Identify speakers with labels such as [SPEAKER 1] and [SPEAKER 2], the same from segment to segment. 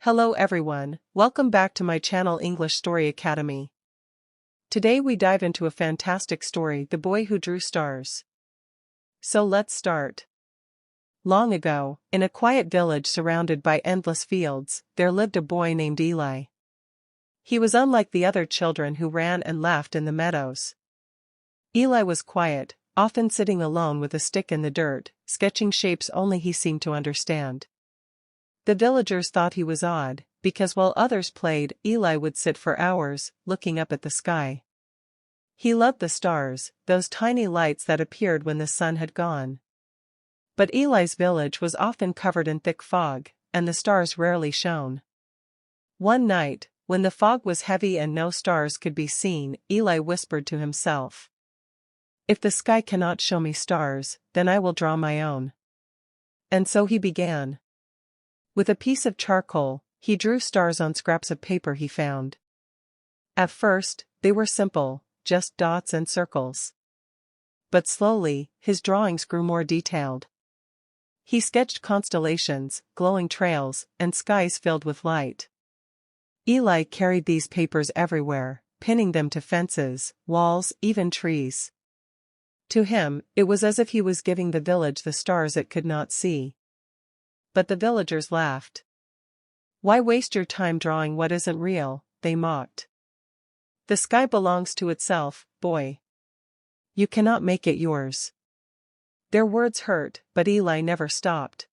[SPEAKER 1] Hello everyone, welcome back to my channel English Story Academy. Today we dive into a fantastic story, The Boy Who Drew Stars. So let's start. Long ago, in a quiet village surrounded by endless fields, there lived a boy named Eli. He was unlike the other children who ran and laughed in the meadows. Eli was quiet, often sitting alone with a stick in the dirt, sketching shapes only he seemed to understand. The villagers thought he was odd, because while others played, Eli would sit for hours, looking up at the sky. He loved the stars, those tiny lights that appeared when the sun had gone. But Eli's village was often covered in thick fog, and the stars rarely shone. One night, when the fog was heavy and no stars could be seen, Eli whispered to himself, "If the sky cannot show me stars, then I will draw my own." And so he began. With a piece of charcoal, he drew stars on scraps of paper he found. At first, they were simple, just dots and circles. But slowly, his drawings grew more detailed. He sketched constellations, glowing trails, and skies filled with light. Eli carried these papers everywhere, pinning them to fences, walls, even trees. To him, it was as if he was giving the village the stars it could not see. But the villagers laughed. "Why waste your time drawing what isn't real?" they mocked. "The sky belongs to itself, boy. You cannot make it yours." Their words hurt, but Eli never stopped.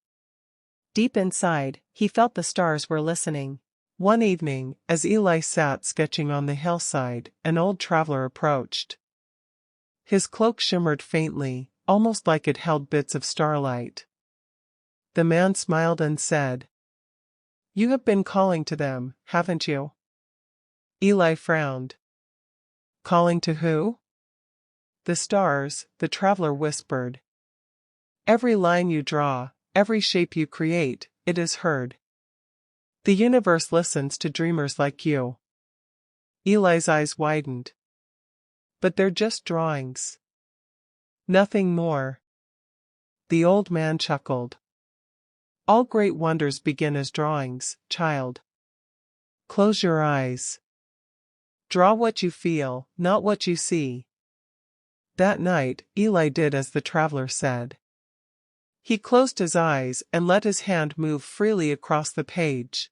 [SPEAKER 1] Deep inside, he felt the stars were listening. One evening, as Eli sat sketching on the hillside, an old traveler approached. His cloak shimmered faintly, almost like it held bits of starlight. The man smiled and said, "You have been calling to them, haven't you?" Eli frowned. "Calling to who?" "The stars," the traveler whispered. "Every line you draw, every shape you create, it is heard. The universe listens to dreamers like you." Eli's eyes widened. "But they're just drawings. Nothing more." The old man chuckled. "All great wonders begin as drawings, child. Close your eyes. Draw what you feel, not what you see." That night, Eli did as the traveler said. He closed his eyes and let his hand move freely across the page.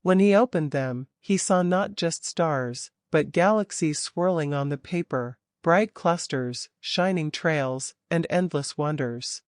[SPEAKER 1] When he opened them, he saw not just stars, but galaxies swirling on the paper, bright clusters, shining trails, and endless wonders.